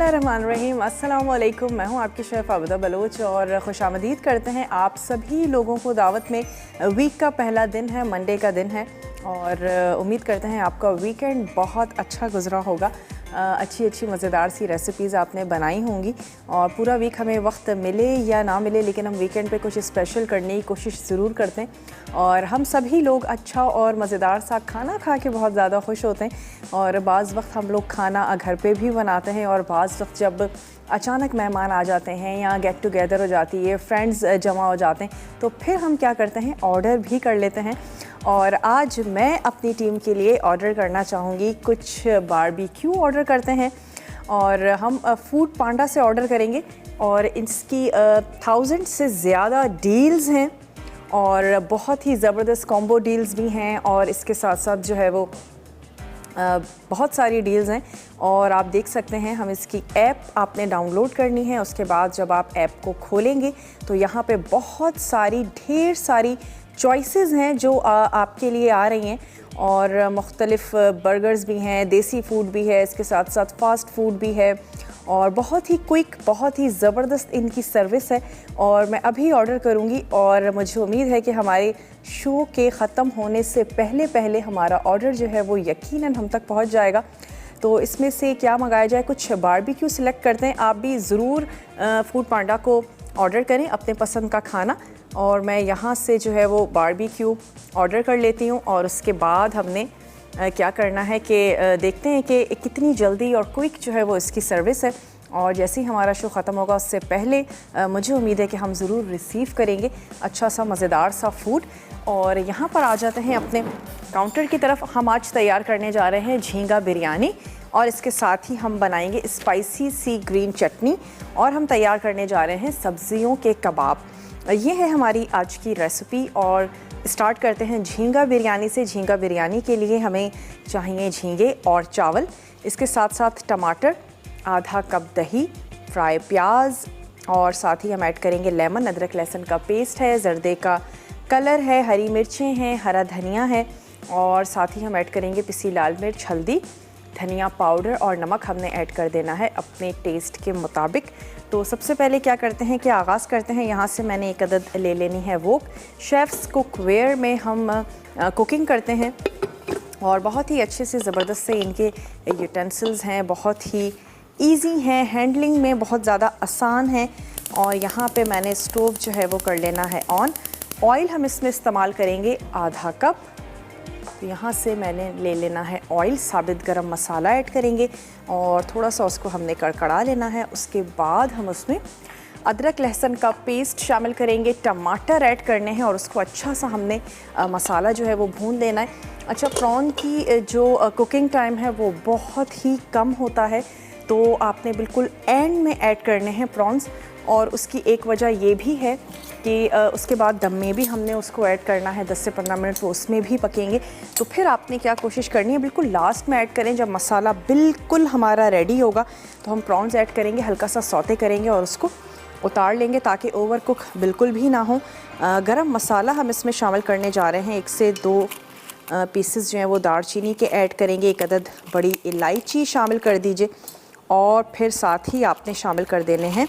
बिस्मिल्लाहिर्रहमानिर्रहीम। अस्सलाम वालेकुम। मैं हूं आपकी शेफ़ आबिदा बलोच और खुशामदीद करते हैं आप सभी लोगों को दावत में। वीक का पहला दिन है, मंडे का दिन है और उम्मीद करते हैं आपका वीकेंड बहुत अच्छा गुजरा होगा। अच्छी अच्छी मज़ेदार सी रेसिपीज़ आपने बनाई होंगी और पूरा वीक हमें वक्त मिले या ना मिले लेकिन हम वीकेंड पे कुछ स्पेशल करने की कोशिश ज़रूर करते हैं और हम सभी लोग अच्छा और मज़ेदार सा खाना खा के बहुत ज़्यादा खुश होते हैं। और बाज़ वक्त हम लोग खाना घर पे भी बनाते हैं और बाज़ वक्त जब अचानक मेहमान आ जाते हैं या गेट टुगेदर हो जाती है, फ्रेंड्स जमा हो जाते हैं तो फिर हम क्या करते हैं, ऑर्डर भी कर लेते हैं। और आज मैं अपनी टीम के लिए ऑर्डर करना चाहूँगी, कुछ बारबेक्यू ऑर्डर करते हैं और हम फूड पांडा से ऑर्डर करेंगे और इसकी 1000 से ज़्यादा डील्स हैं और बहुत ही ज़बरदस्त कॉम्बो डील्स भी हैं और इसके साथ साथ जो है वो बहुत सारी डील्स हैं। और आप देख सकते हैं, हम इसकी ऐप आपने डाउनलोड करनी है। उसके बाद जब आप ऐप को खोलेंगे तो यहाँ पे बहुत सारी ढेर सारी चॉइसेस हैं जो आपके लिए आ रही हैं और मुख्तलिफ़ बर्गर्स भी हैं, देसी फूड भी है, इसके साथ साथ फास्ट फूड भी है और बहुत ही क्विक, बहुत ही ज़बरदस्त इनकी सर्विस है। और मैं अभी ऑर्डर करूँगी और मुझे उम्मीद है कि हमारे शो के ख़त्म होने से पहले पहले हमारा ऑर्डर जो है वो यकीनन हम तक पहुँच जाएगा। तो इसमें से क्या मंगाया जाए, कुछ बारबेक्यू सिलेक्ट करते हैं। आप भी ज़रूर फूड पांडा को ऑर्डर करें अपने पसंद का खाना और मैं यहाँ से जो है वो बारबेक्यू ऑर्डर कर लेती हूँ और उसके बाद हमने क्या करना है कि देखते हैं कि कितनी जल्दी और क्विक जो है वो इसकी सर्विस है। और जैसे ही हमारा शो ख़त्म होगा उससे पहले मुझे उम्मीद है कि हम ज़रूर रिसीव करेंगे अच्छा सा मज़ेदार सा फूड। और यहाँ पर आ जाते हैं अपने काउंटर की तरफ। हम आज तैयार करने जा रहे हैं झींगा बिरयानी और इसके साथ ही हम बनाएंगे स्पाइसी सी ग्रीन चटनी और हम तैयार करने जा रहे हैं सब्जियों के कबाब। ये है हमारी आज की रेसिपी और स्टार्ट करते हैं झींगा बिरयानी से। झींगा बिरयानी के लिए हमें चाहिए झींगे और चावल, इसके साथ साथ टमाटर, आधा कप दही, फ्राई प्याज और साथ ही हम ऐड करेंगे लेमन, अदरक लहसुन का पेस्ट है, जर्दे का कलर है, हरी मिर्चें हैं, हरा धनिया है और साथ ही हम ऐड करेंगे पिसी लाल मिर्च, हल्दी, धनिया पाउडर और नमक हमने ऐड कर देना है अपने टेस्ट के मुताबिक। तो सबसे पहले क्या करते हैं कि आगाज़ करते हैं। यहाँ से मैंने एक अदद ले लेनी है वोक। शेफ़्स कुकवेयर में हम कुकिंग करते हैं और बहुत ही अच्छे से ज़बरदस्त से इनके यूटेंसिल्स हैं, बहुत ही इजी हैं, हैंडलिंग में बहुत ज़्यादा आसान है। और यहाँ पे मैंने स्टोव जो है वो कर लेना है ऑन। ऑयल हम इसमें इस्तेमाल करेंगे आधा कप। तो यहाँ से मैंने ले लेना है ऑयल, साबित गरम मसाला ऐड करेंगे और थोड़ा सा उसको हमने कड़कड़ा लेना है। उसके बाद हम उसमें अदरक लहसुन का पेस्ट शामिल करेंगे, टमाटर ऐड करने हैं और उसको अच्छा सा हमने मसाला जो है वो भून देना है। अच्छा, प्रॉन की जो कुकिंग टाइम है वो बहुत ही कम होता है तो आपने बिल्कुल एंड में ऐड करने हैं प्रॉन्स। और उसकी एक वजह ये भी है कि उसके बाद दम में भी हमने उसको ऐड करना है 10 से 15 मिनट, वो उसमें भी पकेंगे। तो फिर आपने क्या कोशिश करनी है, बिल्कुल लास्ट में ऐड करें जब मसाला बिल्कुल हमारा रेडी होगा तो हम प्रॉन्स ऐड करेंगे, हल्का सा सौते करेंगे और उसको उतार लेंगे ताकि ओवर कुक बिल्कुल भी ना हो। गरम मसाला हम इसमें शामिल करने जा रहे हैं। 1 से 2 पीसेस जो हैं वो दालचीनी के ऐड करेंगे, एक अदद बड़ी इलायची शामिल कर दीजिए और फिर साथ ही आपने शामिल कर देने हैं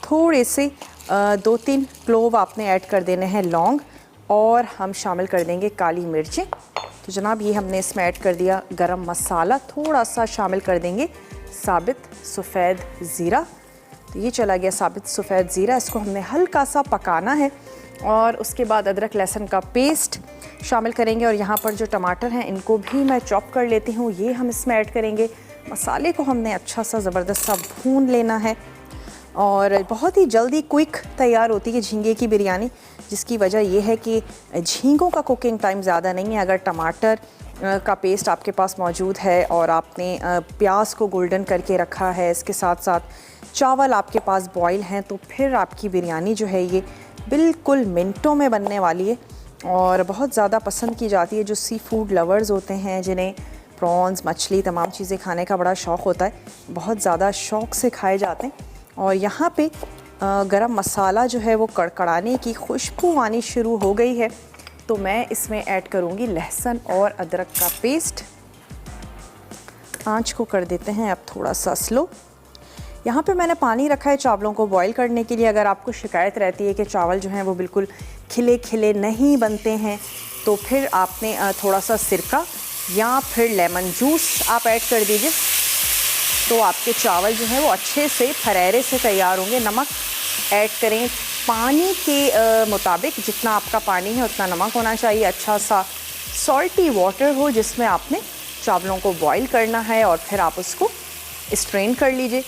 थोड़े से 2-3 क्लोव आपने ऐड कर देने हैं लौंग और हम शामिल कर देंगे काली मिर्चें। तो जनाब ये हमने इसमें ऐड कर दिया गरम मसाला, थोड़ा सा शामिल कर देंगे साबित सफ़ेद ज़ीरा। तो ये चला गया साबित सफ़ेद ज़ीरा, इसको हमने हल्का सा पकाना है। और उसके बाद अदरक लहसुन का पेस्ट शामिल करेंगे और यहाँ पर जो टमाटर हैं इनको भी मैं चॉप कर लेती हूँ, ये हम इसमें ऐड करेंगे। मसाले को हमने अच्छा सा ज़बरदस्त सा भून लेना है और बहुत ही जल्दी क्विक तैयार होती है झींगे की बिरयानी, जिसकी वजह यह है कि झींगों का कुकिंग टाइम ज़्यादा नहीं है। अगर टमाटर का पेस्ट आपके पास मौजूद है और आपने प्याज को गोल्डन करके रखा है, इसके साथ साथ चावल आपके पास बॉयल हैं, तो फिर आपकी बिरयानी जो है ये बिल्कुल मिनटों में बनने वाली है और बहुत ज़्यादा पसंद की जाती है। जो सी फूड लवर्स होते हैं, जिन्हें प्रॉन्स, मछली, तमाम चीज़ें खाने का बड़ा शौक़ होता है, बहुत ज़्यादा शौक़ से खाए जाते हैं। और यहाँ पे गरम मसाला जो है वो कड़कड़ाने की खुशबू आनी शुरू हो गई है तो मैं इसमें ऐड करूँगी लहसुन और अदरक का पेस्ट। आंच को कर देते हैं अब थोड़ा सा स्लो। यहाँ पे मैंने पानी रखा है चावलों को बॉईल करने के लिए। अगर आपको शिकायत रहती है कि चावल जो हैं वो बिल्कुल खिले खिले नहीं बनते हैं, तो फिर आपने थोड़ा सा सिरका या फिर लेमन जूस आप ऐड कर दीजिए, तो आपके चावल जो हैं वो अच्छे से फरेरे से तैयार होंगे। नमक ऐड करें पानी के मुताबिक, जितना आपका पानी है उतना नमक होना चाहिए। अच्छा सा सॉल्टी वाटर हो जिसमें आपने चावलों को बॉईल करना है और फिर आप उसको स्ट्रेन कर लीजिए,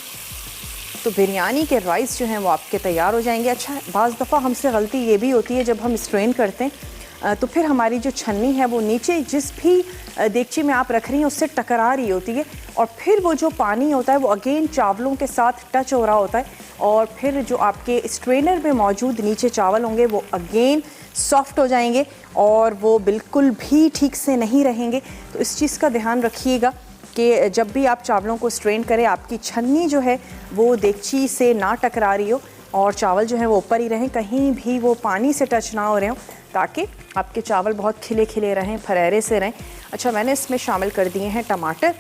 तो बिरयानी के राइस जो हैं वो आपके तैयार हो जाएंगे। अच्छा, बाज़ दफ़ा हमसे गलती ये भी होती है, जब हम स्ट्रेन करते हैं तो फिर हमारी जो छन्नी है वो नीचे जिस भी देगची में आप रख रही हैं उससे टकरा रही होती है, और फिर वो जो पानी होता है वो अगेन चावलों के साथ टच हो रहा होता है, और फिर जो आपके स्ट्रेनर में मौजूद नीचे चावल होंगे वो अगेन सॉफ्ट हो जाएंगे और वो बिल्कुल भी ठीक से नहीं रहेंगे। तो इस चीज़ का ध्यान रखिएगा कि जब भी आप चावलों को स्ट्रेन करें, आपकी छन्नी जो है वो देगची से ना टकरा रही हो और चावल जो है वो ऊपर ही रहें, कहीं भी वो पानी से टच ना हो रहे हो, ताकि आपके चावल बहुत खिले खिले रहें, फरेरे से रहें। अच्छा, मैंने इसमें शामिल कर दिए हैं टमाटर,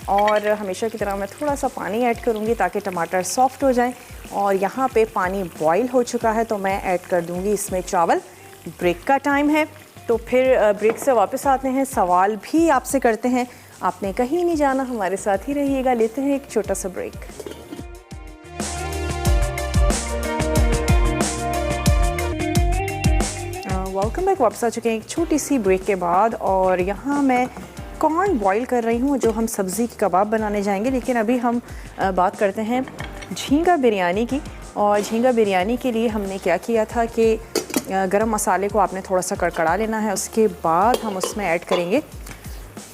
और हमेशा की तरह मैं थोड़ा सा पानी ऐड करूँगी ताकि टमाटर सॉफ्ट हो जाएं। और यहाँ पे पानी बॉईल हो चुका है तो मैं ऐड कर दूँगी इसमें चावल। ब्रेक का टाइम है, तो फिर ब्रेक से वापस आते हैं, सवाल भी आपसे करते हैं। आपने कहीं नहीं जाना, हमारे साथ ही रहिएगा। लेते हैं एक छोटा सा ब्रेक। Welcome back. वापस आ चुके हैं एक छोटी सी ब्रेक के बाद, और यहाँ मैं कॉर्न बॉईल कर रही हूँ जो हम सब्ज़ी के कबाब बनाने जाएंगे। लेकिन अभी हम बात करते हैं झींगा बिरयानी की। और झींगा बिरयानी के लिए हमने क्या किया था कि गरम मसाले को आपने थोड़ा सा कड़कड़ा लेना है, उसके बाद हम उसमें ऐड करेंगे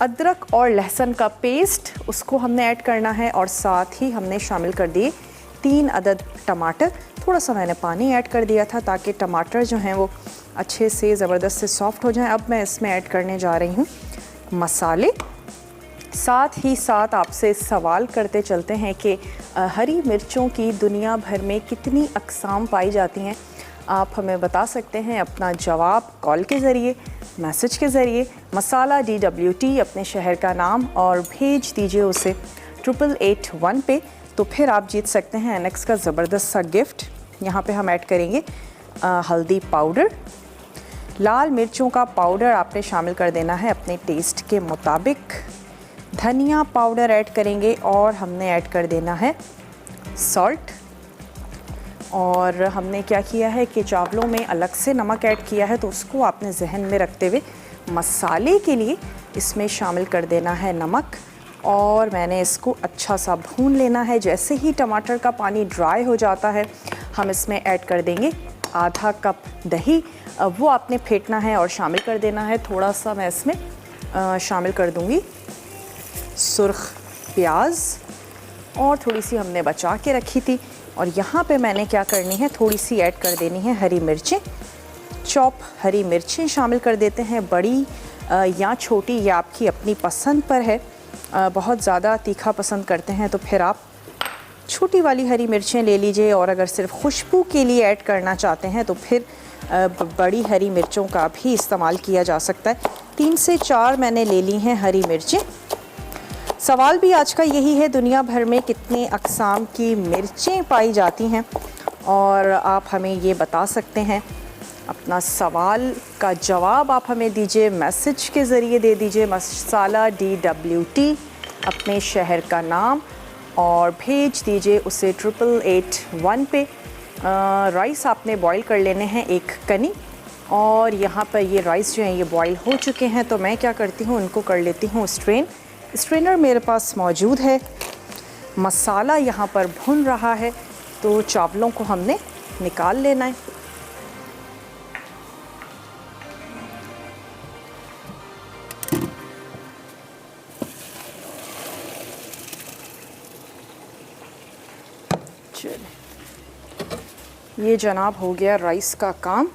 अदरक और लहसुन का पेस्ट, उसको हमने ऐड करना है, और साथ ही हमने शामिल कर दिए 3 अदद टमाटर। थोड़ा सा मैंने पानी ऐड कर दिया था ताकि टमाटर जो हैं वो अच्छे से ज़बरदस्त से सॉफ्ट हो जाएं। अब मैं इसमें ऐड करने जा रही हूँ मसाले। साथ ही साथ आपसे सवाल करते चलते हैं कि हरी मिर्चों की दुनिया भर में कितनी अक़साम पाई जाती हैं। आप हमें बता सकते हैं अपना जवाब कॉल के ज़रिए, मैसेज के ज़रिए। मसाला DWT अपने शहर का नाम और भेज दीजिए उसे 8881 पे, तो फिर आप जीत सकते हैं एनेक्स का ज़बरदस्त सा गिफ्ट। यहाँ पे हम ऐड करेंगे हल्दी पाउडर, लाल मिर्चों का पाउडर आपने शामिल कर देना है अपने टेस्ट के मुताबिक, धनिया पाउडर ऐड करेंगे, और हमने ऐड कर देना है सॉल्ट। और हमने क्या किया है कि चावलों में अलग से नमक ऐड किया है, तो उसको आपने जहन में रखते हुए मसाले के लिए इसमें शामिल कर देना है नमक, और मैंने इसको अच्छा सा भून लेना है। जैसे ही टमाटर का पानी ड्राई हो जाता है, हम इसमें ऐड कर देंगे आधा कप दही। वो आपने फेंटना है और शामिल कर देना है। थोड़ा सा मैं इसमें शामिल कर दूंगी सुर्ख प्याज, और थोड़ी सी हमने बचा के रखी थी। और यहाँ पे मैंने क्या करनी है, थोड़ी सी ऐड कर देनी है हरी मिर्चें। चॉप हरी मिर्चें शामिल कर देते हैं, बड़ी या छोटी, ये आपकी अपनी पसंद पर है। बहुत ज़्यादा तीखा पसंद करते हैं तो फिर आप छोटी वाली हरी मिर्चें ले लीजिए, और अगर सिर्फ खुशबू के लिए ऐड करना चाहते हैं तो फिर बड़ी हरी मिर्चों का भी इस्तेमाल किया जा सकता है। 3 से 4 मैंने ले ली हैं हरी मिर्चें। सवाल भी आज का यही है, दुनिया भर में कितने अक़साम की मिर्चें पाई जाती हैं, और आप हमें ये बता सकते हैं। अपना सवाल का जवाब आप हमें दीजिए, मैसेज के ज़रिए दे दीजिए, मसाला DWT अपने शहर का नाम, और भेज दीजिए उसे 8881 पे। राइस आपने बॉईल कर लेने हैं 1 कनी, और यहाँ पर ये राइस जो हैं ये बॉईल हो चुके हैं, तो मैं क्या करती हूँ, उनको कर लेती हूँ स्ट्रेन। स्ट्रेनर मेरे पास मौजूद है। मसाला यहाँ पर भुन रहा है, तो चावलों को हमने निकाल लेना है। ये जनाब हो गया राइस का काम।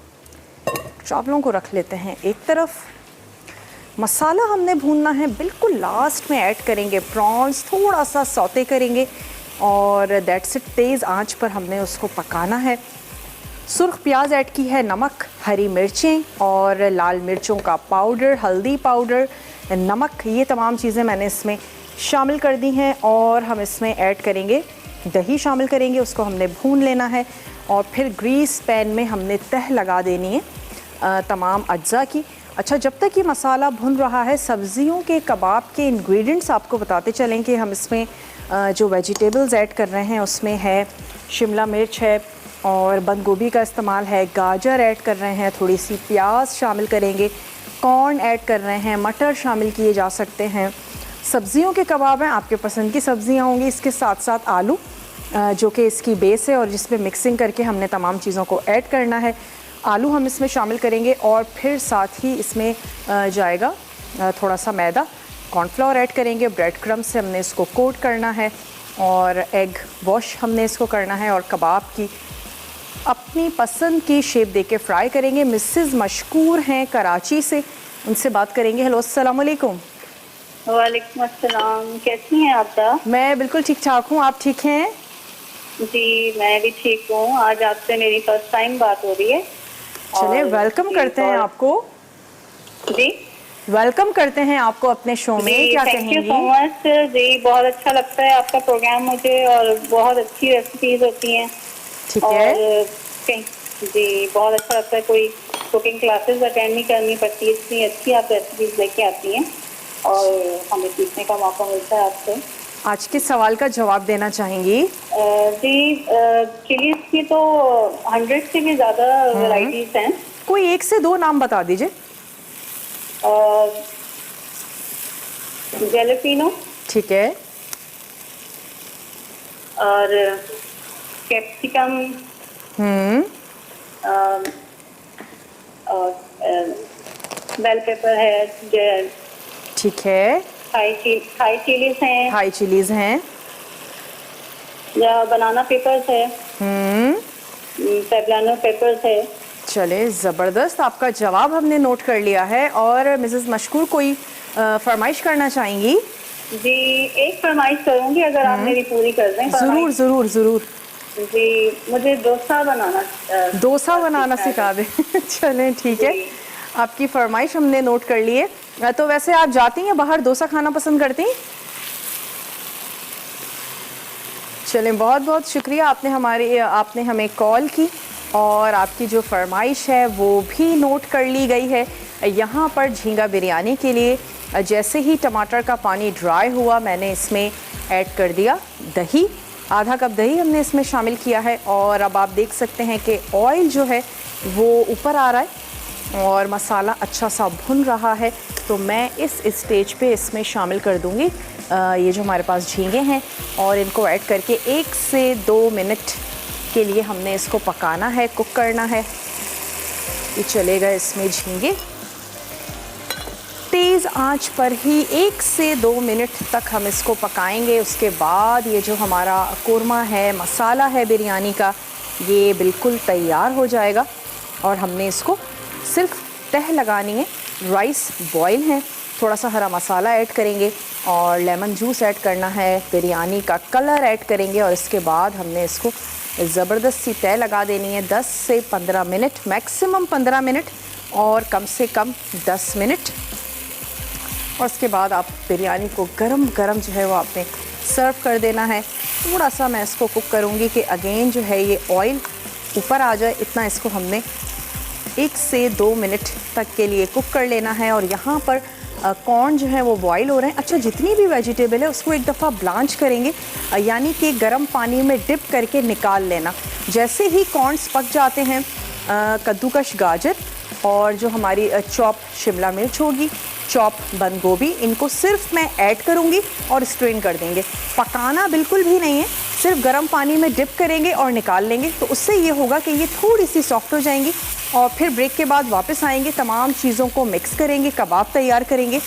चावलों को रख लेते हैं एक तरफ। मसाला हमने भूनना है, बिल्कुल लास्ट में ऐड करेंगे प्रॉन्स, थोड़ा सा सौते करेंगे, और दैट्स इट। तेज़ आंच पर हमने उसको पकाना है। सुर्ख प्याज ऐड की है, नमक, हरी मिर्चें और लाल मिर्चों का पाउडर, हल्दी पाउडर, नमक, ये तमाम चीज़ें मैंने इसमें शामिल कर दी हैं। और हम इसमें ऐड करेंगे दही शामिल करेंगे, उसको हमने भून लेना है और फिर ग्रीस पैन में हमने तह लगा देनी है तमाम अज्जा की। अच्छा, जब तक ये मसाला भुन रहा है, सब्ज़ियों के कबाब के इंग्रेडिएंट्स आपको बताते चलें कि हम इसमें जो वेजिटेबल्स ऐड कर रहे हैं उसमें है शिमला मिर्च है और बंद गोभी का इस्तेमाल है, गाजर ऐड कर रहे हैं, थोड़ी सी प्याज शामिल करेंगे, कॉर्न ऐड कर रहे हैं, मटर शामिल किए जा सकते हैं। सब्ज़ियों के कबाब हैं, आपके पसंद की सब्ज़ियाँ होंगी। इसके साथ साथ आलू जो कि इसकी बेस है और जिसमें मिक्सिंग करके हमने तमाम चीज़ों को ऐड करना है। आलू हम इसमें शामिल करेंगे और फिर साथ ही इसमें जाएगा थोड़ा सा मैदा, कॉर्नफ्लोर ऐड करेंगे, ब्रेड क्रम्ब से हमने इसको कोट करना है और एग वॉश हमने इसको करना है और कबाब की अपनी पसंद की शेप देके फ्राई करेंगे। मिसेस मशकूर हैं कराची से, उनसे बात करेंगे। हेलो, अस्सलाम वालेकुम। वालेकुम अस्सलाम, कैसी हैं आप? मैं बिल्कुल ठीक ठाक हूँ, आप ठीक हैं? जी मैं भी ठीक हूँ। आज आपसे मेरी फर्स्ट टाइम बात हो रही है। चलिए, वेलकम करते हैं आपको। जी, वेलकम करते हैं आपको अपने शो में। क्या कहेंगी? थैंक यू सो मच जी, बहुत अच्छा लगता है आपका प्रोग्राम मुझे और बहुत अच्छी रेसिपीज होती हैं। ठीक है जी, बहुत अच्छा लगता है। कोई कुकिंग क्लासेस अटेंड नहीं करनी पड़ती, इतनी अच्छी आप रेसिपीज लेके आती हैं और हमें सीखने का मौका मिलता है आपसे। आज के सवाल का जवाब देना चाहेंगी? जी, चिलीज की तो 100 से भी ज़्यादा वैरायटीज हैं। कोई एक से दो नाम बता दीजिए। जैलपिनो, ठीक है, और कैप्सिकम, और बेल पेपर है, ठीक है, थाई चिलीज हैं, हाई चिलीज हैं, या बनाना पेपर्स है, पेब्लानो पेपर्स है। चले, ज़बरदस्त, आपका जवाब हमने नोट कर लिया है। और मिसेस मशकूर कोई फरमाइश करना चाहेंगी? जी, एक फरमाइश करूंगी अगर आप मेरी पूरी कर दें। ज़रूर ज़रूर ज़रूर। जी, मुझे डोसा बनाना सिखा दें। चलें, ठीक है, आपकी फरमाइश हमने नोट कर ली है। तो वैसे आप जाती हैं बाहर, डोसा खाना पसंद करती हैं? चलें, बहुत बहुत शुक्रिया, आपने हमें कॉल की और आपकी जो फरमाइश है वो भी नोट कर ली गई है। यहाँ पर झींगा बिरयानी के लिए जैसे ही टमाटर का पानी ड्राई हुआ, मैंने इसमें ऐड कर दिया दही, आधा कप दही हमने इसमें शामिल किया है। और अब आप देख सकते हैं कि ऑयल जो है वो ऊपर आ रहा है और मसाला अच्छा सा भुन रहा है। तो मैं इस स्टेज पे इसमें शामिल कर दूंगी ये जो हमारे पास झींगे हैं और इनको ऐड करके 1 से 2 मिनट के लिए हमने इसको पकाना है, कुक करना है। ये चलेगा इसमें झींगे तेज़ आंच पर ही 1 से 2 मिनट तक हम इसको पकाएंगे। उसके बाद ये जो हमारा कोरमा है, मसाला है बिरयानी का, ये बिल्कुल तैयार हो जाएगा और हमने इसको सिर्फ तह लगानी है। राइस बॉयल है, थोड़ा सा हरा मसाला ऐड करेंगे और लेमन जूस ऐड करना है, बिरयानी का कलर ऐड करेंगे और इसके बाद हमने इसको ज़बरदस्त सी तह लगा देनी है। 10 से 15 मिनट, मैक्सिमम 15 मिनट और कम से कम 10 मिनट। और उसके बाद आप बिरयानी को गरम गरम जो है वो आपने सर्व कर देना है। थोड़ा सा मैं इसको कुक करूँगी कि अगेन जो है ये ऑयल ऊपर आ जाए, इतना इसको हमने 1 से 2 मिनट तक के लिए कुक कर लेना है। और यहाँ पर कॉर्न जो है वो बॉईल हो रहे हैं। अच्छा, जितनी भी वेजिटेबल है उसको एक दफ़ा ब्लांच करेंगे, यानी कि गर्म पानी में डिप करके निकाल लेना। जैसे ही कॉर्न्स पक जाते हैं, कद्दूकश गाजर और जो हमारी चॉप शिमला मिर्च होगी, चॉप बंद गोभी, इनको सिर्फ मैं ऐड करूँगी और स्ट्रेन कर देंगे। पकाना बिल्कुल भी नहीं है, सिर्फ गर्म पानी में डिप करेंगे और निकाल लेंगे। तो उससे ये होगा कि ये थोड़ी सी सॉफ्ट हो जाएंगी और फिर ब्रेक के बाद वापस आएंगे, तमाम चीज़ों को मिक्स करेंगे, कबाब तैयार करेंगे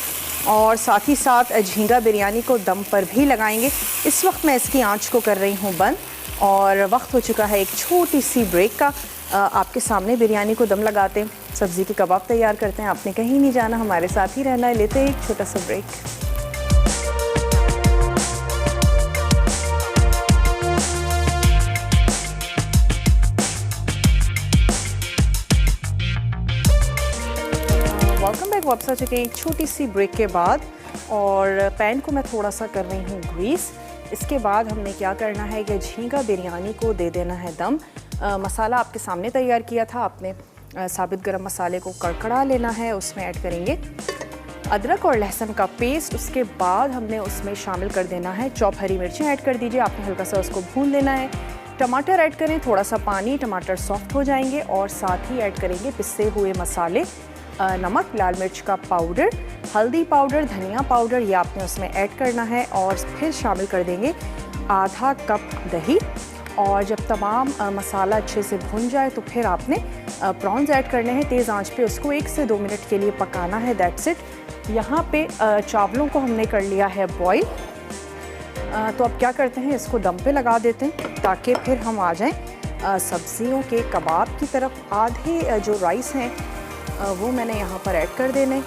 और साथ ही साथ झींगा बिरयानी को दम पर भी लगाएंगे। इस वक्त मैं इसकी आंच को कर रही हूँ बंद और वक्त हो चुका है एक छोटी सी ब्रेक का। आपके सामने बिरयानी को दम लगाते हैं, सब्ज़ी के कबाब तैयार करते हैं। आपने कहीं नहीं जाना, हमारे साथ ही रहना है। लेते हैं एक छोटा सा ब्रेक। वेलकम बैक, वापस आ चुके हैं एक छोटी सी ब्रेक के बाद और पैन को मैं थोड़ा सा कर रही हूँ ग्रीस। इसके बाद हमने क्या करना है कि झींगा बिरयानी को दे देना है दम। मसाला आपके सामने तैयार किया था आपने। साबित गरम मसाले को कड़कड़ा लेना है, उसमें ऐड करेंगे अदरक और लहसुन का पेस्ट। उसके बाद हमने उसमें शामिल कर देना है चॉप हरी मिर्चें ऐड कर दीजिए आपने, हल्का सा उसको भून लेना है। टमाटर ऐड करें, थोड़ा सा पानी, टमाटर सॉफ्ट हो जाएंगे और साथ ही ऐड करेंगे पिसे हुए मसाले, नमक, लाल मिर्च का पाउडर, हल्दी पाउडर, धनिया पाउडर, ये आपने उसमें ऐड करना है। और फिर शामिल कर देंगे आधा कप दही। और जब तमाम मसाला अच्छे से भुन जाए तो फिर आपने प्रॉन्स ऐड करने हैं। तेज़ आंच पे उसको 1 से 2 मिनट के लिए पकाना है, दैट्स इट। यहाँ पे चावलों को हमने कर लिया है बॉईल। तो अब क्या करते हैं, इसको दम पे लगा देते हैं ताकि फिर हम आ जाएं सब्जियों के कबाब की तरफ। आधे जो राइस हैं वो मैंने यहाँ पर ऐड कर देने।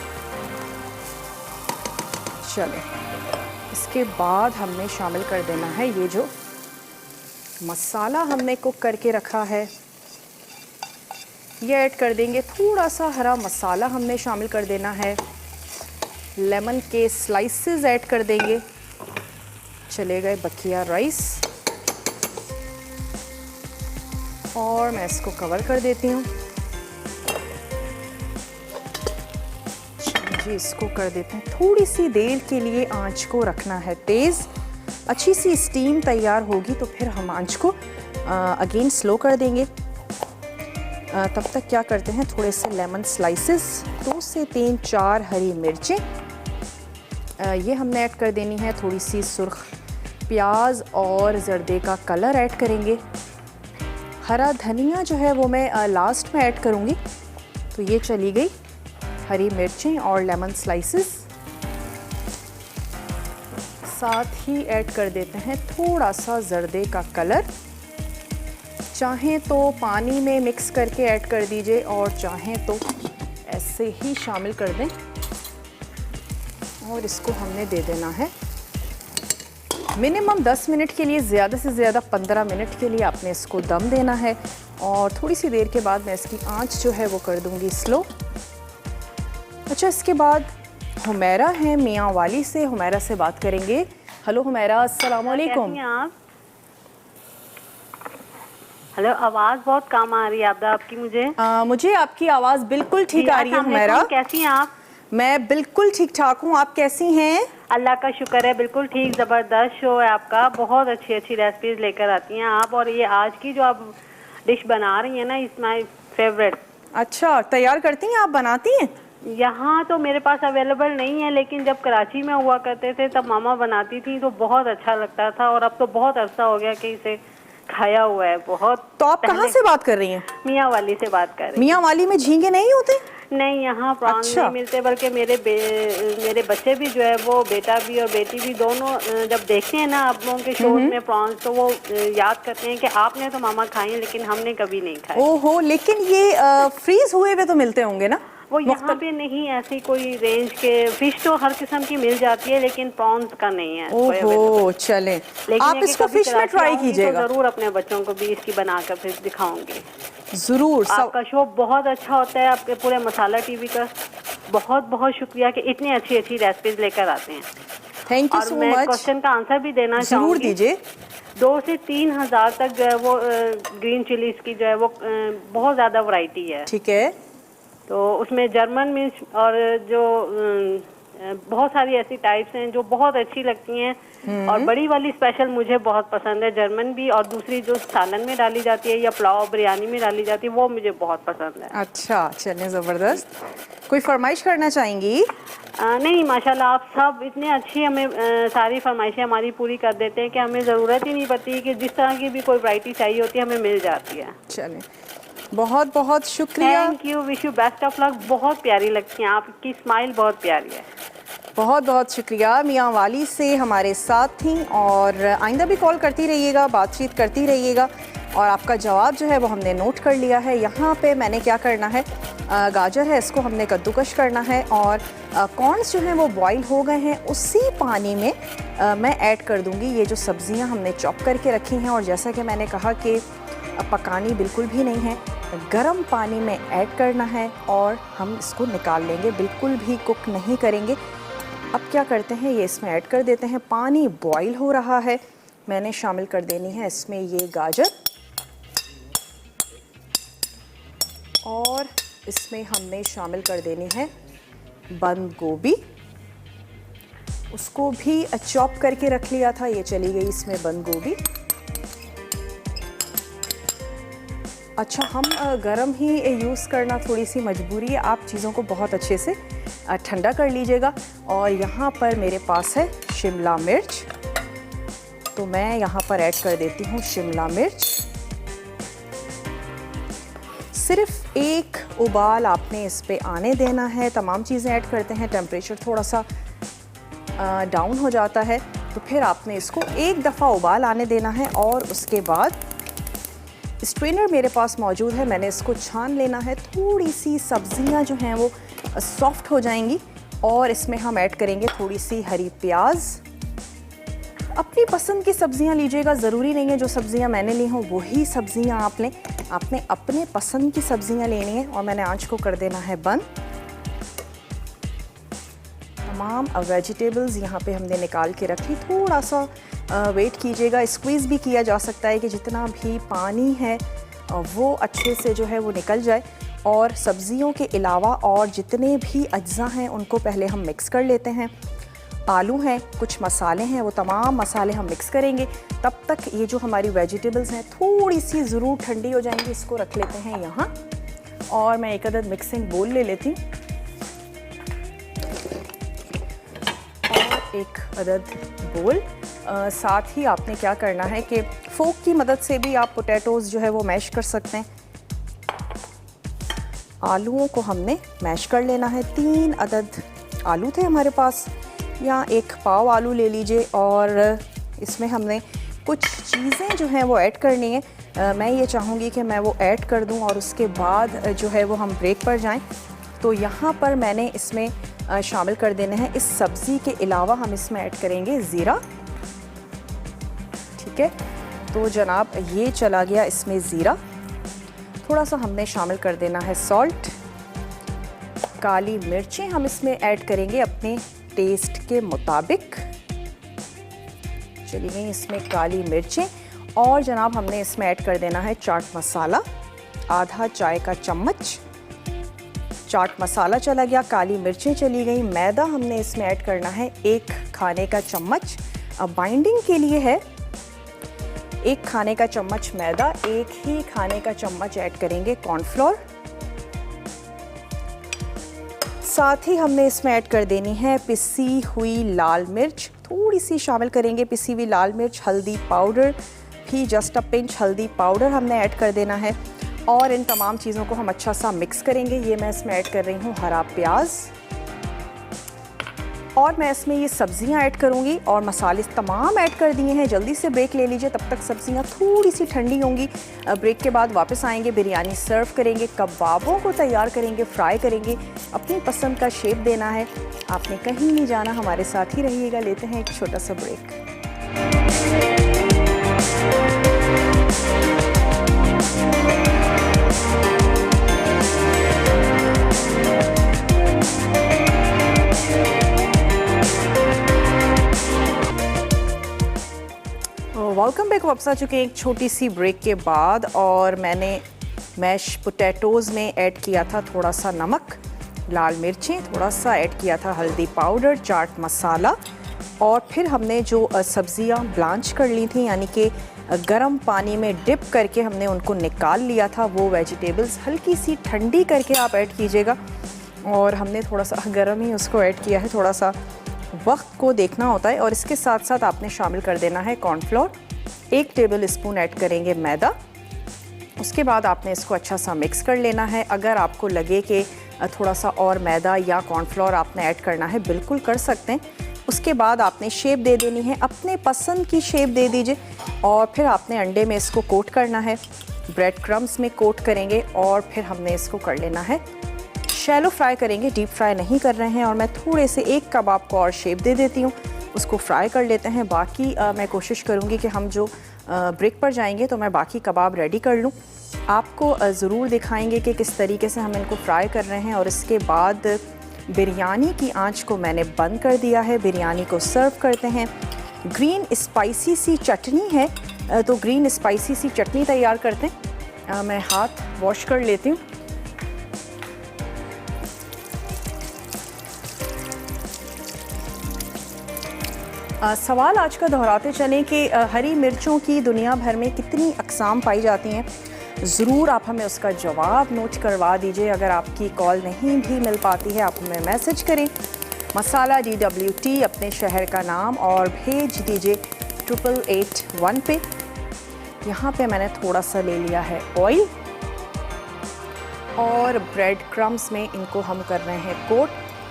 चलें, इसके बाद हमने शामिल कर देना है ये जो मसाला हमने कुक करके रखा है, ये ऐड कर देंगे। थोड़ा सा हरा मसाला हमने शामिल कर देना है। लेमन के स्लाइसेस ऐड कर देंगे। चले गए बकिया राइस और मैं इसको कवर कर देती हूँ जी। इसको कर देते हैं, थोड़ी सी देर के लिए आंच को रखना है तेज़। अच्छी सी स्टीम तैयार होगी तो फिर हम आंच को अगेन स्लो कर देंगे। तब तक क्या करते हैं, थोड़े से लेमन स्लाइसेस, 2 से 3-4 हरी मिर्चें ये हमने ऐड कर देनी है। थोड़ी सी सुर्ख प्याज और जर्दे का कलर ऐड करेंगे। हरा धनिया जो है वो मैं लास्ट में ऐड करूँगी। तो ये चली गई हरी मिर्चें और लेमन स्लाइसेस। साथ ही ऐड कर देते हैं थोड़ा सा जर्दे का कलर। चाहें तो पानी में मिक्स करके ऐड कर दीजिए और चाहें तो ऐसे ही शामिल कर दें। और इसको हमने दे देना है मिनिमम 10 मिनट के लिए, ज़्यादा से ज़्यादा 15 मिनट के लिए आपने इसको दम देना है। और थोड़ी सी देर के बाद मैं इसकी आंच जो है वो कर दूंगी स्लो। अच्छा, इसके बाद हुमैरा है मियाँ वाली से, हुमैरा से बात करेंगे। हेलो हुमैरा, अस्सलाम वालेकुम। कैसी हैं आप? हेलो, आवाज़ बहुत कम आ रही है आपकी मुझे आपकी आवाज़ बिल्कुल ठीक आ रही है हुमैरा। कैसी हैं आप? मैं बिल्कुल ठीक ठाक हूँ, आप कैसी हैं? अल्लाह का शुक्र है, बिल्कुल ठीक। ज़बरदस्त शो है आपका, बहुत अच्छी अच्छी रेसिपीज़ लेकर आती हैं आप। और ये आज की जो आप डिश बना रही हैं ना, इट्स माय फेवरेट। अच्छा, तैयार करती हैं आप, बनाती हैं? यहाँ तो मेरे पास अवेलेबल नहीं है, लेकिन जब कराची में हुआ करते थे तब मामा बनाती थी तो बहुत अच्छा लगता था। और अब तो बहुत अरसा हो गया कि इसे खाया हुआ है बहुत। तो आप कहाँ से बात कर रही हैं? मियाँ वाली से बात कर रही हैं। मियाँ वाली में झींगे नहीं होते? नहीं, यहाँ प्रॉन्स अच्छा। नहीं मिलते, बल्कि मेरे बच्चे भी जो है वो, बेटा भी और बेटी भी दोनों, जब देखते हैं ना आप लोगों के शो में प्रॉन्स तो वो याद करते हैं कि आपने तो मामा खाए हैं लेकिन हमने कभी नहीं खाए। ओहो, लेकिन ये फ्रीज हुए हुए तो मिलते होंगे ना? वो यहाँ पे नहीं, ऐसी कोई रेंज के फिश तो हर किस्म की मिल जाती है लेकिन प्रॉन्स का नहीं है। ओहो, चलें, आप इसको फिश में ट्राई कीजिएगा। जरूर अपने बच्चों को भी इसकी बनाकर फिर दिखाऊंगी जरूर। आपका शो बहुत अच्छा होता है, आपके पूरे मसाला टीवी का बहुत बहुत शुक्रिया कि इतनी अच्छी अच्छी रेसिपीज लेकर आते हैं। थैंक यू और सो मैं मच। क्वेश्चन का आंसर भी देना जरूर चाहूंगी। दीजिए। 2 से 3 हज़ार तक जो है वो ग्रीन चिलीज की जो है वो बहुत ज़्यादा वैरायटी है। ठीक है। तो उसमें जर्मन मिर्च और जो बहुत सारी ऐसी टाइप्स हैं जो बहुत अच्छी लगती हैं। और बड़ी वाली स्पेशल मुझे बहुत पसंद है, जर्मन भी, और दूसरी जो सालन में डाली जाती है या पुलाव बिरयानी में डाली जाती है वो मुझे बहुत पसंद है। अच्छा, चलें, ज़बरदस्त। कोई फरमाइश करना चाहेंगी? नहीं, माशाल्लाह आप सब इतने अच्छी हमें सारी फरमाइशें हमारी पूरी कर देते हैं कि हमें ज़रूरत ही नहीं पड़ती कि जिस तरह की भी कोई वैरायटी चाहिए होती है हमें मिल जाती है। चलें, बहुत बहुत शुक्रिया। Thank you, wish you best of luck. बहुत प्यारी लगती हैं, आपकी स्माइल बहुत प्यारी है। बहुत बहुत शुक्रिया। मियाँ वाली से हमारे साथ थी और आइंदा भी कॉल करती रहिएगा, बातचीत करती रहिएगा। और आपका जवाब जो है वो हमने नोट कर लिया है। यहाँ पे मैंने क्या करना है, गाजर है इसको हमने कद्दूकश करना है और कॉर्न्स जो हैं वो बॉईल हो गए हैं, उसी पानी में मैं ऐड कर दूँगी ये जो सब्ज़ियाँ हमने चॉप करके रखी हैं। और जैसा कि मैंने कहा कि पकानी बिल्कुल भी नहीं है, गर्म पानी में ऐड करना है और हम इसको निकाल लेंगे, बिल्कुल भी कुक नहीं करेंगे। अब क्या करते हैं, ये इसमें ऐड कर देते हैं। पानी बॉईल हो रहा है, मैंने शामिल कर देनी है इसमें ये गाजर, और इसमें हमने शामिल कर देनी है बंद गोभी। उसको भी चॉप करके रख लिया था, ये चली गई इसमें बंद गोभी। अच्छा, हम गरम ही यूज़ करना थोड़ी सी मजबूरी है, आप चीज़ों को बहुत अच्छे से ठंडा कर लीजिएगा। और यहाँ पर मेरे पास है शिमला मिर्च, तो मैं यहाँ पर ऐड कर देती हूँ शिमला मिर्च। सिर्फ एक उबाल आपने इस पे आने देना है। तमाम चीज़ें ऐड करते हैं, टेम्परेचर थोड़ा सा डाउन हो जाता है, तो फिर आपने इसको एक दफ़ा उबाल आने देना है। और उसके बाद स्ट्रेनर मेरे पास मौजूद है, मैंने इसको छान लेना है। थोड़ी सी सब्जियां जो हैं वो सॉफ्ट हो जाएंगी, और इसमें हम ऐड करेंगे थोड़ी सी हरी प्याज। अपनी पसंद की सब्जियां लीजिएगा, ज़रूरी नहीं है जो सब्जियां मैंने ली हों वही सब्जियां आप लें, आपने अपने पसंद की सब्जियां लेनी है। और मैंने आंच को कर देना है बंद। तमाम वेजिटेबल्स यहाँ पे हमने निकाल के रख ली। थोड़ा सा वेट कीजिएगा, स्क्वीज़ भी किया जा सकता है कि जितना भी पानी है वो अच्छे से जो है वो निकल जाए। और सब्जियों के अलावा और जितने भी अज्जा हैं उनको पहले हम मिक्स कर लेते हैं। आलू हैं, कुछ मसाले हैं, वो तमाम मसाले हम मिक्स करेंगे। तब तक ये जो हमारी वेजिटेबल्स हैं थोड़ी सी ज़रूर ठंडी हो जाएंगी। इसको रख लेते हैं यहाँ, और मैं एक अदद मिक्सिंग बोल ले लेती हूँ, और एक अदद बोल। साथ ही आपने क्या करना है कि फोक की मदद से भी आप पोटैटोज़ जो है वो मैश कर सकते हैं। आलूओं को हमने मैश कर लेना है। 3 अदद आलू थे हमारे पास, या 1 पाव आलू ले लीजिए। और इसमें हमने कुछ चीज़ें जो हैं वो ऐड करनी है। मैं ये चाहूँगी कि मैं वो ऐड कर दूँ और उसके बाद जो है वो हम ब्रेक पर जाएं। तो यहाँ पर मैंने इसमें शामिल कर देने हैं, इस सब्ज़ी के अलावा हम इसमें ऐड करेंगे ज़ीरा। ठीक है, तो जनाब ये चला गया इसमें ज़ीरा। थोड़ा सा हमने शामिल कर देना है सॉल्ट। काली मिर्चें हम इसमें ऐड करेंगे अपने टेस्ट के मुताबिक। चली गई इसमें काली मिर्चें। और जनाब हमने इसमें ऐड कर देना है चाट मसाला, आधा चाय का चम्मच। चाट मसाला चला गया, काली मिर्चें चली गई। मैदा हमने इसमें ऐड करना है 1 खाने का चम्मच। अब बाइंडिंग के लिए है 1 खाने का चम्मच मैदा, 1 ही खाने का चम्मच ऐड करेंगे कॉर्नफ्लोर। साथ ही हमने इसमें ऐड कर देनी है पिसी हुई लाल मिर्च, थोड़ी सी शामिल करेंगे पिसी हुई लाल मिर्च। हल्दी पाउडर भी जस्ट अ पिंच हल्दी पाउडर हमने ऐड कर देना है। और इन तमाम चीज़ों को हम अच्छा सा मिक्स करेंगे। ये मैं इसमें ऐड कर रही हूँ हरा प्याज, और मैं इसमें ये सब्जियां ऐड करूँगी। और मसाले तमाम ऐड कर दिए हैं। जल्दी से ब्रेक ले लीजिए, तब तक सब्जियां थोड़ी सी ठंडी होंगी। ब्रेक के बाद वापस आएंगे, बिरयानी सर्व करेंगे, कबाबों को तैयार करेंगे, फ्राई करेंगे। अपनी पसंद का शेप देना है, आपने कहीं नहीं जाना, हमारे साथ ही रहिएगा। लेते हैं एक छोटा सा ब्रेक। Welcome back. वापस आ चुके हैं एक छोटी सी ब्रेक के बाद। और मैंने मैश पोटैटोज़ में ऐड किया था थोड़ा सा नमक, लाल मिर्चें, थोड़ा सा ऐड किया था हल्दी पाउडर, चाट मसाला। और फिर हमने जो सब्जियां ब्लांच कर ली थी, यानी कि गर्म पानी में डिप करके हमने उनको निकाल लिया था, वो वेजिटेबल्स हल्की सी ठंडी करके आप ऐड कीजिएगा। और हमने थोड़ा सा गर्म ही उसको ऐड किया है, थोड़ा सा वक्त को देखना होता है। और इसके साथ साथ आपने शामिल कर देना है कॉर्नफ्लोर, 1 टेबल स्पून ऐड करेंगे मैदा। उसके बाद आपने इसको अच्छा सा मिक्स कर लेना है। अगर आपको लगे कि थोड़ा सा और मैदा या कॉर्नफ्लोर आपने ऐड करना है, बिल्कुल कर सकते हैं। उसके बाद आपने शेप दे देनी है, अपने पसंद की शेप दे दीजिए। और फिर आपने अंडे में इसको कोट करना है, ब्रेड क्रम्स में कोट करेंगे। और फिर हमने इसको कर लेना है शैलो फ्राई करेंगे, डीप फ्राई नहीं कर रहे हैं। और मैं थोड़े से एक कबाब को और शेप दे देती हूँ, उसको फ्राई कर लेते हैं। बाकी मैं कोशिश करूँगी कि हम जो ब्रेक पर जाएंगे तो मैं बाकी कबाब रेडी कर लूँ। आपको ज़रूर दिखाएंगे कि किस तरीके से हम इनको फ्राई कर रहे हैं। और इसके बाद बिरयानी की आंच को मैंने बंद कर दिया है। बिरयानी को सर्व करते हैं। ग्रीन स्पाइसी सी चटनी है, तो ग्रीन स्पाइसी सी चटनी तैयार करते हैं। मैं हाथ वॉश कर लेती हूँ। सवाल आज का दोहराते चलें कि हरी मिर्चों की दुनिया भर में कितनी अक़साम पाई जाती हैं। ज़रूर आप हमें उसका जवाब नोट करवा दीजिए। अगर आपकी कॉल नहीं भी मिल पाती है, आप हमें मैसेज करें मसाला DWT अपने शहर का नाम और भेज दीजिए 8881 पे। यहाँ पे मैंने थोड़ा सा ले लिया है ऑयल और ब्रेड क्रम्स में इनको हम कर रहे हैं कोट।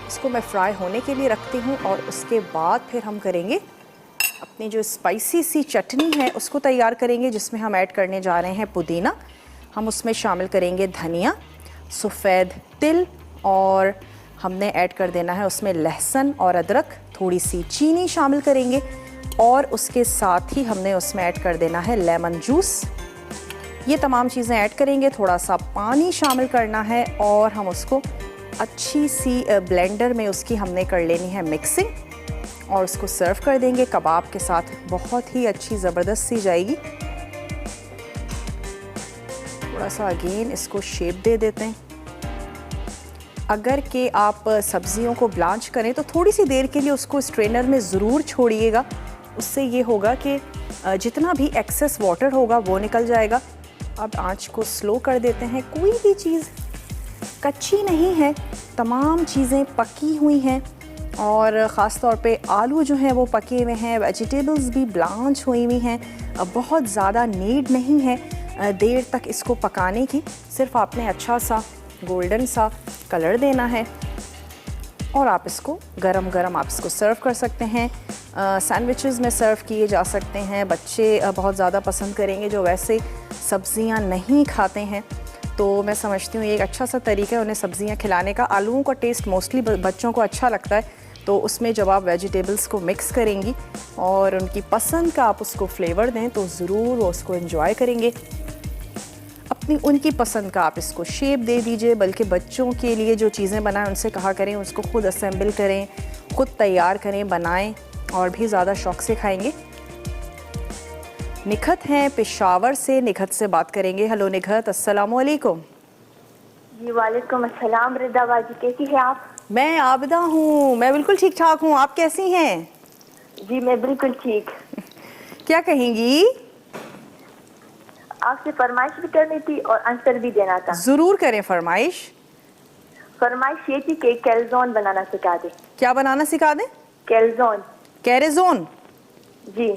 इसको मैं फ्राई होने के लिए रखती हूँ और उसके बाद फिर हम करेंगे अपनी जो स्पाइसी सी चटनी है उसको तैयार करेंगे, जिसमें हम ऐड करने जा रहे हैं पुदीना। हम उसमें शामिल करेंगे धनिया, सफ़ेद तिल और हमने ऐड कर देना है उसमें लहसुन और अदरक। थोड़ी सी चीनी शामिल करेंगे और उसके साथ ही हमने उसमें ऐड कर देना है लेमन जूस। ये तमाम चीज़ें ऐड करेंगे। थोड़ा सा पानी शामिल करना है और हम उसको अच्छी सी ब्लेंडर में उसकी हमने कर लेनी है मिक्सिंग और उसको सर्व कर देंगे कबाब के साथ। बहुत ही अच्छी ज़बरदस्त सी जाएगी। थोड़ा सा अगेन इसको शेप दे देते हैं। अगर कि आप सब्जियों को ब्लांच करें तो थोड़ी सी देर के लिए उसको स्ट्रेनर में ज़रूर छोड़िएगा। उससे ये होगा कि जितना भी एक्सेस वाटर होगा वो निकल जाएगा। अब आंच को स्लो कर देते हैं। कोई भी चीज़ कच्ची नहीं है, तमाम चीज़ें पकी हुई हैं और ख़ास तौर पे आलू जो हैं वो पके हुए हैं। वेजिटेबल्स भी ब्लांच हुई हुई हैं। बहुत ज़्यादा नीड नहीं है देर तक इसको पकाने की। सिर्फ आपने अच्छा सा गोल्डन सा कलर देना है और आप इसको गरम गरम आप इसको सर्व कर सकते हैं। सैंडविचेस में सर्व किए जा सकते हैं। बच्चे बहुत ज़्यादा पसंद करेंगे जो वैसे सब्ज़ियां नहीं खाते हैं, तो मैं समझती हूँ ये एक अच्छा सा तरीका है उन्हें सब्ज़ियाँ खिलाने का। आलूओं का टेस्ट मोस्टली बच्चों को अच्छा लगता है, तो उसमें जब आप वेजिटेबल्स को मिक्स करेंगी और उनकी पसंद का आप उसको फ्लेवर दें तो ज़रूर वो उसको एंजॉय करेंगे। अपनी उनकी पसंद का आप इसको शेप दे दीजिए। बल्कि बच्चों के लिए जो चीज़ें बनाएं उनसे कहा करें उसको खुद असेंबल करें, खुद तैयार करें, बनाएं और भी ज़्यादा शौक़ से खाएँगे। निखत हैं पेशावर से। निखत से बात करेंगे। हेलो निखत, अस्सलाम वालेकुम। जी वालेकुम अस्सलाम। रिदा बाजी कैसी हैं आप? मैं आबिदा हूँ। मैं बिल्कुल ठीक ठाक हूँ। आप कैसी हैं? जी मैं बिल्कुल ठीक। क्या कहेंगी? आपसे फरमाइश भी करनी थी और आंसर भी देना था। ज़रूर करें फरमाइश। फरमाइश ये थी कि कैलजोन बनाना सिखा दें। क्या बनाना सिखा दें? कैलजोन। कैरेजोन? जी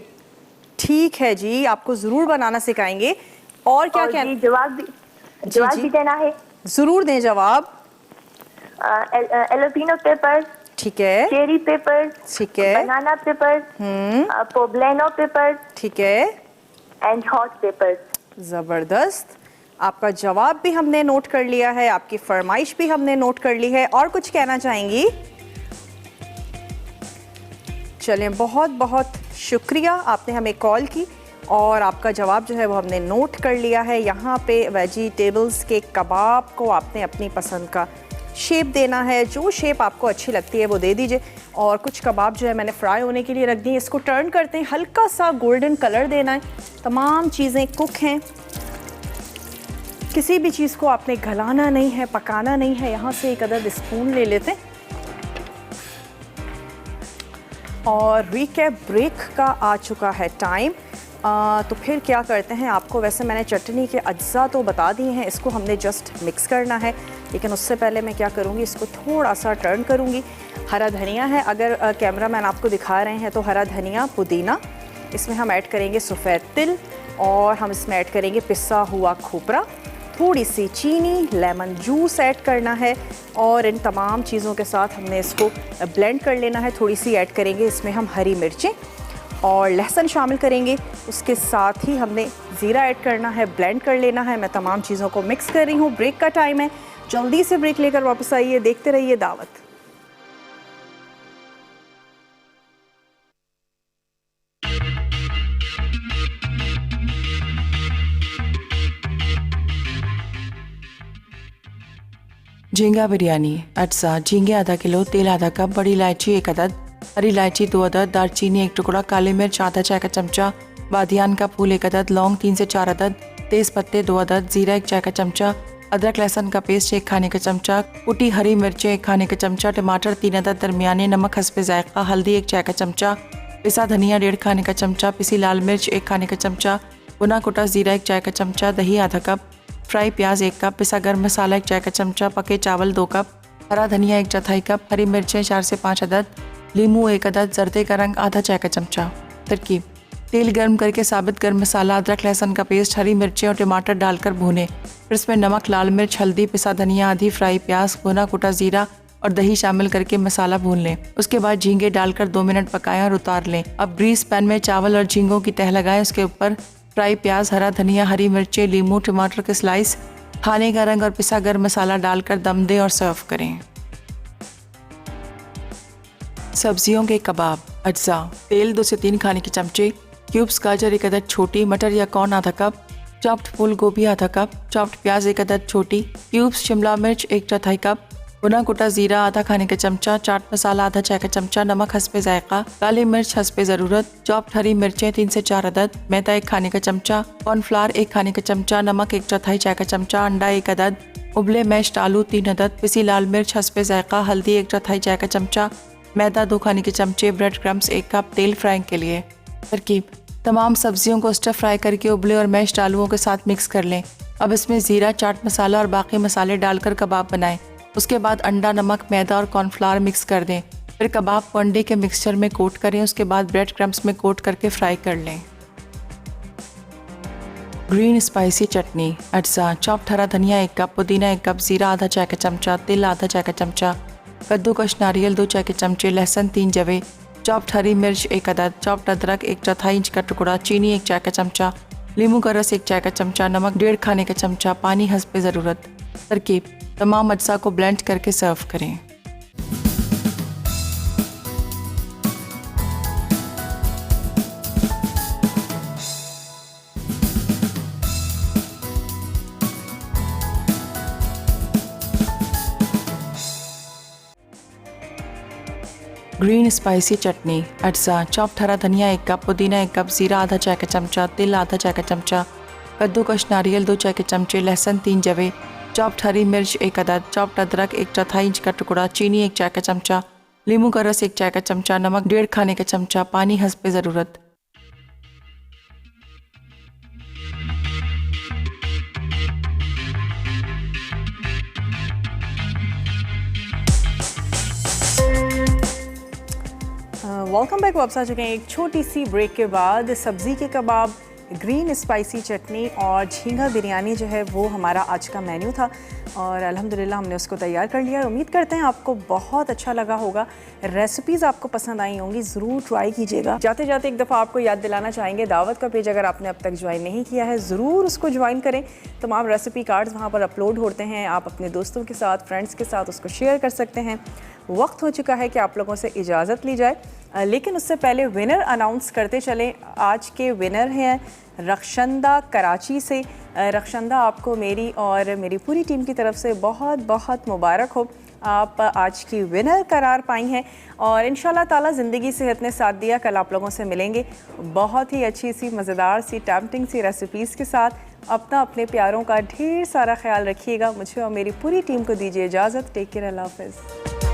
ठीक है जी, आपको ज़रूर बनाना सिखाएंगे। और क्या क्या जवाब भी देना है। ज़रूर दें जवाब। एलोपिनो पेपर, ठीक है, चेरी पेपर, ठीक है, बनाना पेपर, पोब्लेनो पेपर, ठीक है, एंड हॉट पेपर। ज़बरदस्त। आपका जवाब भी हमने नोट कर लिया है, आपकी फरमाइश भी हमने नोट कर ली है। और कुछ कहना चाहेंगी? चलें, बहुत बहुत शुक्रिया, आपने हमें कॉल की और आपका जवाब जो है वो हमने नोट कर लिया है। यहाँ पे वेजिटेबल्स के कबाब को आपने अपनी पसंद का शेप देना है, जो शेप आपको अच्छी लगती है वो दे दीजिए। और कुछ कबाब जो है मैंने फ्राई होने के लिए रख दिए, इसको टर्न करते हैं, हल्का सा गोल्डन कलर देना है। तमाम चीज़ें कुक हैं, किसी भी चीज़ को आपने गलाना नहीं है, पकाना नहीं है। यहाँ से एक अदद स्पून ले लेते हैं और रिकैप ब्रेक का आ चुका है टाइम। तो फिर क्या करते हैं, आपको वैसे मैंने चटनी के अज्जा तो बता दिए हैं, इसको हमने जस्ट मिक्स करना है। लेकिन उससे पहले मैं क्या करूँगी, इसको थोड़ा सा टर्न करूँगी। हरा धनिया है, अगर कैमरामैन आपको दिखा रहे हैं तो हरा धनिया, पुदीना, इसमें हम ऐड करेंगे सफ़ेद तिल और हम इसमें ऐड करेंगे पिसा हुआ खोपरा, थोड़ी सी चीनी, लेमन जूस ऐड करना है और इन तमाम चीज़ों के साथ हमने इसको ब्लेंड कर लेना है। थोड़ी सी ऐड करेंगे इसमें हम हरी मिर्चें और लहसुन शामिल करेंगे। उसके साथ ही हमने ज़ीरा ऐड करना है, ब्लेंड कर लेना है। मैं तमाम चीज़ों को मिक्स कर रही हूँ। ब्रेक का टाइम है, जल्दी से ब्रेक लेकर वापस आइए, देखते रहिए दावत। झींगा बिरयानी। अज्जा: झींगे आधा किलो, तेल आधा कप, बड़ी इलायची 1 अदद, हरी इलायची 2 अदद, दालचीनी 1 टुकड़ा, काली मिर्च आधा चाय का चमचा, बादियान का फूल 1 अदद, लौंग 3 से 4 अदद, तेज पत्ते 2 अदद, जीरा 1 चाय का चमचा, अदरक लहसुन का पेस्ट 1 खाने का चमचा, कुटी हरी मिर्चें 1 खाने का चमचा, टमाटर 3 अदद दरमियाने, नमक हस्बे जायका, हल्दी 1 चाय का चमचा, पिसा धनिया 1.5 खाने का चमचा, पिसी लाल मिर्च 1 खाने का चमचा, भुना कुटा जीरा 1 चाय का चमचा, दही आधा कप, फ्राई प्याज 1 कप, पिसा गर्म मसाला 1 चाय का चमचा, पके चावल 2 कप, हरा धनिया 1/4 कप, हरी मिर्चें 4 से 5 अदद, लीमू 1 अदद, जर्दे का रंग आधा चाय का चमचा। तरकीब: तेल गर्म करके साबित गर्म मसाला, अदरक लहसुन का पेस्ट, हरी मिर्चें और टमाटर डालकर भूनें। फिर इसमें नमक, लाल मिर्च, हल्दी, पिसा धनिया, आधी फ्राई प्याज, भुना कुटा जीरा और दही शामिल करके मसाला भून लें। उसके बाद झींगे डालकर 2 मिनट पकाएं और उतार लें। अब ग्रीस पैन में चावल और झींगों की तह लगाएं। उसके ऊपर फ्राई प्याज, हरा धनिया, हरी मिर्चें, लीमू, टमाटर के स्लाइस, खाने का रंग और पिसा गर्म मसाला डालकर दम दें और सर्व करें। सब्जियों के कबाब। अज्जा: तेल 2 से 3 खाने के चमचे, क्यूब्स गाजर 1 अदद छोटी, मटर या कॉर्न आधा कप, चॉप्ड फूल गोभी आधा कप, चॉप्ड प्याज 1 अदद छोटी, क्यूब्स शिमला मिर्च 1/4 कप, भुना कुटा जीरा आधा खाने का चमचा, चाट मसाला आधा चाय का चमचा, नमक हस्बे जायका, काली मिर्च हस्बे ज़रूरत, चॉप्ड हरी मिर्चें 3 से 4 अदद, मैदा 1 खाने का चमचा, कॉर्नफ्लावर 1 खाने का चमचा, नमक 1/4 चाय का चमचा, अंडा 1 अदद, उबले मैश्ड आलू 3 अदद, पिसी लाल मिर्च हस्बे जायका, हल्दी 1/4 चाय का चमचा, मैदा 2 खाने के चमचे, ब्रेड क्रम्स 1 कप, तेल फ्राइंग के लिए। तरकीब: तमाम सब्जियों को स्टर फ्राई करके उबले और मैश्ड आलूओं के साथ मिक्स कर लें। अब इसमें ज़ीरा, चाट मसाला और बाकी मसाले डालकर कबाब बनाएं। उसके बाद अंडा, नमक, मैदा और कॉर्नफ्लावर मिक्स कर दें। फिर कबाब को अंडे के मिक्सचर में कोट करें। उसके बाद ब्रेड क्रम्स में कोट करके फ्राई कर लें। ग्रीन स्पाइसी चटनी। अज्जा: चॉप्ड हरा धनिया 1 कप, पुदीना 1 कप, जीरा आधा चाय का चमचा, तिल आधा चाय का चमचा, कद्दूकश नारियल 2 चाय के चमचे, लहसुन 3 जवे, चॉप्ड हरी मिर्च 1 अदद, चॉप्ड अदरक 1/4 इंच का टुकड़ा, चीनी 1 चाय का चमचा, नींबू का रस 1 चाय का चमचा, नमक 1.5 खाने का चमचा, पानी हस्बे ज़रूरत। तरकीब: तमाम अज्जा को ब्लेंड करके सर्व करें। ग्रीन स्पाइसी चटनी। अज्जा: चॉप्ड हरा धनिया 1 कप, पुदीना 1 कप, जीरा आधा चाय का चमचा, तिल आधा चाय का चमचा, कद्दूकश नारियल 2 चाय के चमचे, लहसुन 3 जवे, चॉप्ड हरी मिर्च 1 अदद, चॉप्ड अदरक 1/4 इंच का टुकड़ा, चीनी 1 चाय का चमचा, नींबू का रस 1 चाय का चमचा, नमक 1.5 खाने का चमचा, पानी हस्बे ज़रूरत। Welcome back. वापस आ चुके हैं एक छोटी सी ब्रेक के बाद। सब्ज़ी के कबाब, ग्रीन स्पाइसी चटनी और झींगा बिरयानी जो है वो हमारा आज का मेन्यू था और अल्हम्दुलिल्लाह हमने उसको तैयार कर लिया। उम्मीद करते हैं आपको बहुत अच्छा लगा होगा, रेसिपीज़ आपको पसंद आई होंगी, ज़रूर ट्राई कीजिएगा। जाते जाते एक दफ़ा आपको याद दिलाना चाहेंगे, दावत का पेज अगर आपने अब तक ज्वाइन नहीं किया है ज़रूर उसको ज्वाइन करें। तमाम रेसिपी कार्ड्स वहाँ पर अपलोड होते हैं, आप अपने दोस्तों के साथ, फ्रेंड्स के साथ उसको शेयर कर सकते हैं। वक्त हो चुका है कि आप लोगों से इजाज़त ली जाए, लेकिन उससे पहले विनर अनाउंस करते चलें। आज के विनर हैं रक्षंदा कराची से। रक्षंदा, आपको मेरी और मेरी पूरी टीम की तरफ से बहुत बहुत मुबारक हो, आप आज की विनर करार पाई हैं और इंशाल्लाह ताला ज़िंदगी सेहत ने साथ दिया, कल आप लोगों से मिलेंगे बहुत ही अच्छी सी मज़ेदार सी टेम्पटिंग सी रेसिपीज़ के साथ। अपने प्यारों का ढेर सारा ख्याल रखिएगा। मुझे और मेरी पूरी टीम को दीजिए इजाज़त। टेक केयर, अल्लाह हाफ़िज़।